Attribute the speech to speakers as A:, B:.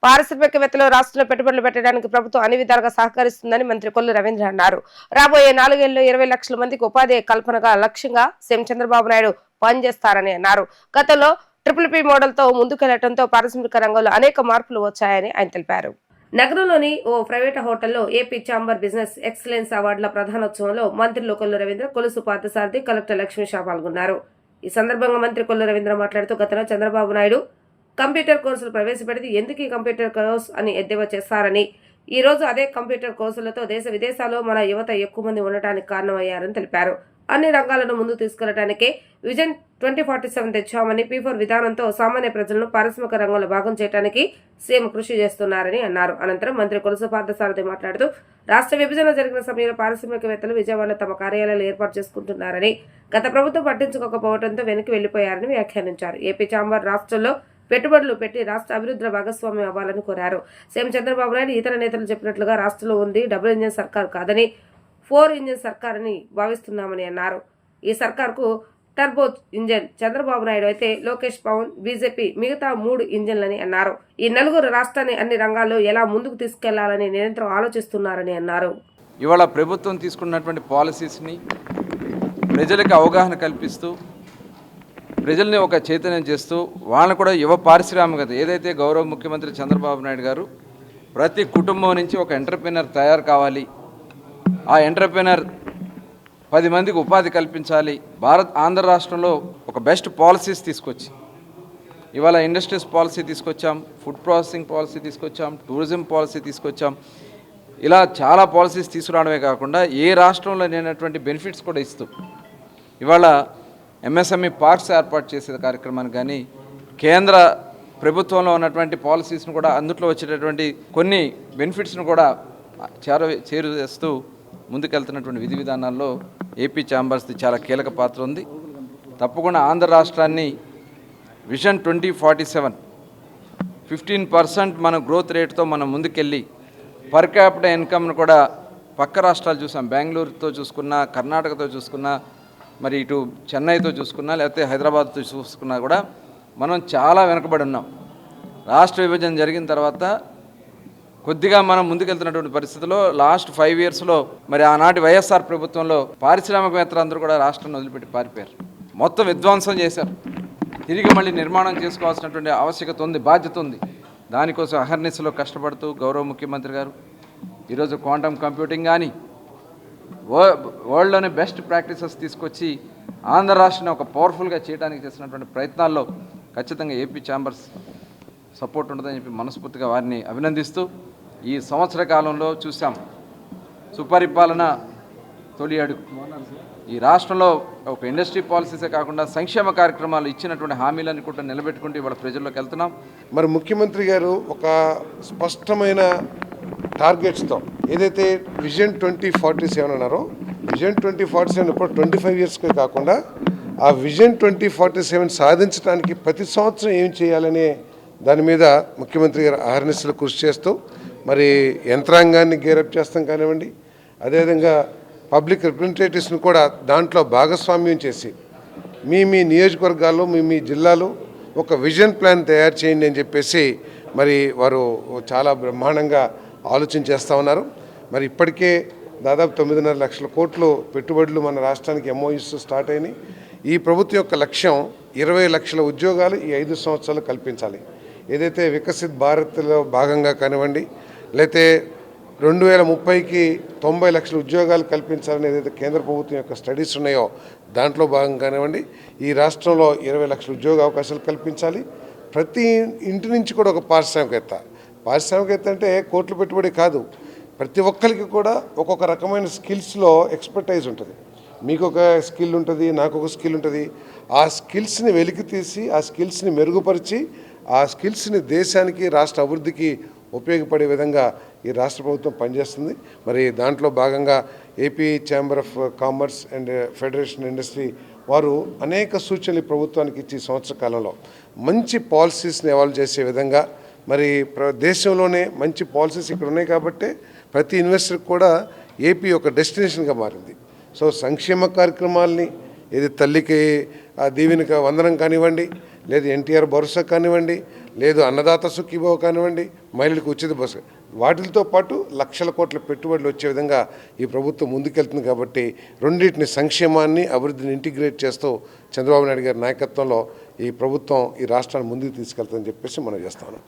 A: పారిశ్రామికవేత్తలు రాష్ట్రంలో పెట్టుబడులు పెట్టడానికి ప్రభుత్వం అన్ని విధాలుగా సహకరిస్తుందని మంత్రి కొల్లు రవీంద్ర అన్నారు. రాబోయే 4 ఏళ్లలో 20 లక్షల మందికి ఉపాధి కల్పనగా లక్ష్యంగా సీఎం చంద్రబాబు నాయుడు పనిచేస్తారని అన్నారు. గతంలో ట్రిపుల్ పి మోడల్ తో ముందుకెళ్లడంతో పారిశ్రామిక రంగంలో అనేక మార్పులు వచ్చాయని ఆయన తెలిపారు. నగరంలోని ఓ ప్రైవేట్ హోటల్లో ఏపీ ఛాంబర్ బిజినెస్ ఎక్సలెన్స్ అవార్డుల ప్రధానోత్సవంలో మంత్రులు కొల్లు రవీంద్ర, కొలుసు పార్థసారథి, కలెక్టర్ లక్ష్మీ షా పాల్గొన్నారు. ఈ సందర్భంగా మంత్రి కొల్లు రవీంద్ర మాట్లాడుతూ గతంలో చంద్రబాబు నాయుడు కంప్యూటర్ కోర్సులు ప్రవేశపెడితే ఎందుకు ఈ కంప్యూటర్ కోర్స్ అని ఎద్దేవా చేశారని, ఈ రోజు అదే కంప్యూటర్ కోర్సులతో దేశ విదేశాల్లో మన యువత ఎక్కువ మంది ఉండటానికి కారణమయ్యారని తెలిపారు. అన్ని రంగాలను ముందు తీసుకెళ్లడానికే విజన్ 2047 తెచ్చామని, P4 విధానంతో సామాన్య ప్రజలను పారిశ్రామిక రంగంలో భాగం చేయడానికి సీఎం కృషి చేస్తున్నారని అన్నారు. అనంతరం మంత్రి కొలుసు పార్థసారథి మాట్లాడుతూ రాష్ట్ర విభజన జరిగిన సమయంలో పారిశ్రామికవేత్తలు విజయవాడలో తమ కార్యాలయాలు ఏర్పాటు చేసుకుంటున్నారని, గత ప్రభుత్వం పట్టించుకోకపోవడంతో వెనక్కి వెళ్లిపోయారని వ్యాఖ్యానించారు. ఏపీ ఛాంబర్ రాష్ట్రంలో పెట్టుబడులు పెట్టి రాష్ట్ర అభివృద్ధిలో భాగస్వామ్యం అవ్వాలని కోరారు. సీఎం చంద్రబాబు నాయుడు ఇతర నేతలు చెప్పినట్లుగా రాష్ట్రంలో ఉంది డబుల్ ఇంజిన్ సర్కార్ కాదని 4 ఇంజిన్ సర్కార్ అని భావిస్తున్నామని అన్నారు. ఈ సర్కార్కు టర్బో ఇంజిన్ చంద్రబాబు నాయుడు అయితే లోకేష్, పవన్, బీజేపీ మిగతా 3 ఇంజిన్లని అన్నారు. ఈ నలుగురు రాష్ట్రాన్ని అన్ని రంగాల్లో ఎలా ముందుకు తీసుకెళ్లాలని నిరంతరం ఆలోచిస్తున్నారని అన్నారు.
B: ఇవాళ ప్రభుత్వం తీసుకున్నటువంటి పాలసీస్ని ప్రజలకు అవగాహన కల్పిస్తూ ప్రజల్ని ఒక చైతన్యం చేస్తూ వాళ్ళని కూడా యువ పారిశ్రామికత ఏదైతే గౌరవ ముఖ్యమంత్రి చంద్రబాబు నాయుడు గారు ప్రతి కుటుంబం నుంచి ఒక ఎంటర్ప్రెనర్ తయారు కావాలి, ఆ ఎంటర్ప్రెనర్ 10 మందికి ఉపాధి కల్పించాలి, ఆంధ్ర రాష్ట్రంలో ఒక బెస్ట్ పాలసీస్ తీసుకొచ్చి ఇవాళ ఇండస్ట్రీస్ పాలసీ తీసుకొచ్చాం, ఫుడ్ ప్రాసెసింగ్ పాలసీ తీసుకొచ్చాం, టూరిజం పాలసీ తీసుకొచ్చాం. ఇలా చాలా పాలసీస్ తీసుకురావడమే కాకుండా ఏ రాష్ట్రంలో లేనటువంటి బెనిఫిట్స్ కూడా ఇస్తూ ఇవాళ MSME పార్క్స్ ఏర్పాటు చేసే కార్యక్రమాన్ని కానీ, కేంద్ర ప్రభుత్వంలో ఉన్నటువంటి పాలసీస్ను కూడా అందులో వచ్చేటటువంటి కొన్ని బెనిఫిట్స్ను కూడా చేరువేస్తూ ముందుకెళ్తున్నటువంటి విధి విధానాల్లో ఏపీ ఛాంబర్స్ది చాలా కీలక పాత్ర ఉంది. తప్పకుండా ఆంధ్ర రాష్ట్రాన్ని విజన్ 2047 15% మన గ్రోత్ రేట్తో మనం ముందుకెళ్ళి పర్ క్యాపిటల్ ఇన్కమ్ను కూడా పక్క రాష్ట్రాలు చూసాం, బెంగళూరుతో చూసుకున్నా, కర్ణాటకతో చూసుకున్నా, మరి ఇటు చెన్నైతో చూసుకున్నా, లేకపోతే హైదరాబాద్తో చూసుకున్నా కూడా మనం చాలా వెనకబడి ఉన్నాం. రాష్ట్ర విభజన జరిగిన తర్వాత కొద్దిగా మనం ముందుకెళ్తున్నటువంటి పరిస్థితుల్లో లాస్ట్ 5 ఇయర్స్లో మరి ఆనాటి వైఎస్ఆర్ ప్రభుత్వంలో పారిశ్రామికవేత్తలందరూ కూడా రాష్ట్రాన్ని వదిలిపెట్టి పారిపోయారు, మొత్తం విధ్వంసం చేశారు. తిరిగి మళ్ళీ నిర్మాణం చేసుకోవాల్సినటువంటి ఆవశ్యకత ఉంది, బాధ్యత ఉంది. దానికోసం అహర్నిశలో కష్టపడుతూ గౌరవ ముఖ్యమంత్రి గారు ఈరోజు క్వాంటమ్ కంప్యూటింగ్ కానీ వరల్డ్లోనే బెస్ట్ ప్రాక్టీసెస్ తీసుకొచ్చి ఆంధ్ర రాష్ట్రాన్ని ఒక పవర్ఫుల్గా చేయడానికి చేసినటువంటి ప్రయత్నాల్లో ఖచ్చితంగా ఏపీ ఛాంబర్స్ సపోర్ట్ ఉంటుందని చెప్పి మనస్ఫూర్తిగా వారిని అభినందిస్తూ, ఈ సంవత్సర కాలంలో చూసాం సుపరిపాలన తొలి అడుగు. ఈ రాష్ట్రంలో ఒక ఇండస్ట్రీ పాలసీసే కాకుండా సంక్షేమ కార్యక్రమాలు ఇచ్చినటువంటి హామీలను కూడా నిలబెట్టుకుంటూ ఇవాళ ప్రజల్లోకి వెళ్తున్నాం.
C: మరి ముఖ్యమంత్రి గారు ఒక స్పష్టమైన టార్గెట్స్తో ఏదైతే విజన్ 2047 అన్నారో, విజన్ 2047 ఇప్పుడు 25 ఇయర్స్కే కాకుండా ఆ విజన్ 2047 సాధించడానికి ప్రతి సంవత్సరం ఏం చేయాలనే దాని మీద ముఖ్యమంత్రి గారు అహర్నిశలు కృషి చేస్తూ మరి యంత్రాంగాన్ని గేరప్ చేస్తాం కానివ్వండి, అదేవిధంగా పబ్లిక్ రిప్రజెంటేటివ్స్ని కూడా దాంట్లో భాగస్వామ్యం చేసి మీ నియోజకవర్గాల్లో మీ జిల్లాలో ఒక విజన్ ప్లాన్ తయారు చేయండి అని చెప్పేసి మరి వారు చాలా బ్రహ్మాండంగా ఆలోచన చేస్తూ ఉన్నారు. మరి ఇప్పటికే దాదాపు 9.5 లక్షల కోట్లు పెట్టుబడులు మన రాష్ట్రానికి MOUs స్టార్ట్ అయినాయి. ఈ ప్రభుత్వం యొక్క లక్ష్యం 20 లక్షల ఉద్యోగాలు ఈ 5 సంవత్సరాలు కల్పించాలి. ఏదైతే వికసిత్ భారత్లో భాగంగా కానివ్వండి, లేకపోతే 2030కి 90 లక్షల ఉద్యోగాలు కల్పించాలని ఏదైతే కేంద్ర ప్రభుత్వం యొక్క స్టడీస్ ఉన్నాయో దాంట్లో భాగంగా కానివ్వండి, ఈ రాష్ట్రంలో 20 లక్షల ఉద్యోగ అవకాశాలు కల్పించాలి. ప్రతి ఇంటి నుంచి కూడా ఒక పారిశ్రామికవేత్త అంటే కోట్లు పెట్టుబడి కాదు, ప్రతి ఒక్కరికి కూడా ఒక్కొక్క రకమైన స్కిల్స్లో ఎక్స్పర్టైజ్ ఉంటుంది. మీకు ఒక స్కిల్ ఉంటుంది, నాకు ఒక స్కిల్ ఉంటుంది. ఆ స్కిల్స్ని వెలికి తీసి ఆ స్కిల్స్ని మెరుగుపరిచి ఆ స్కిల్స్ని దేశానికి రాష్ట్ర అభివృద్ధికి ఉపయోగపడే విధంగా ఈ రాష్ట్ర ప్రభుత్వం పనిచేస్తుంది. మరి దాంట్లో భాగంగా AP chamber of commerce and federation industry వారు అనేక సూచనలు ప్రభుత్వానికి ఇచ్చి సంవత్సర కాలంలో మంచి పాలసీస్ని ఎవాల్వ్ చేసే విధంగా మరి దేశంలోనే మంచి పాలసీస్ ఇక్కడ ఉన్నాయి కాబట్టి ప్రతి ఇన్వెస్టర్కి కూడా ఏపీ ఒక డెస్టినేషన్గా మారింది. సో సంక్షేమ కార్యక్రమాలని ఏది తల్లికి దీవెనక వందనం కానివ్వండి, లేదు ఎన్టీఆర్ భరోసా కానివ్వండి, లేదు అన్నదాత సుఖీభావ కానివ్వండి, మహిళలకు ఉచిత బస్సు, వాటితో పాటు లక్షల కోట్ల పెట్టుబడులు వచ్చే విధంగా ఈ ప్రభుత్వం ముందుకెళ్తుంది. కాబట్టి రెండింటిని, సంక్షేమాన్ని అభివృద్ధిని ఇంటిగ్రేట్ చేస్తూ చంద్రబాబు నాయుడు గారి నాయకత్వంలో ఈ ప్రభుత్వం ఈ రాష్ట్రాన్ని ముందుకు తీసుకెళ్తుందని చెప్పేసి మనం చేస్తాను.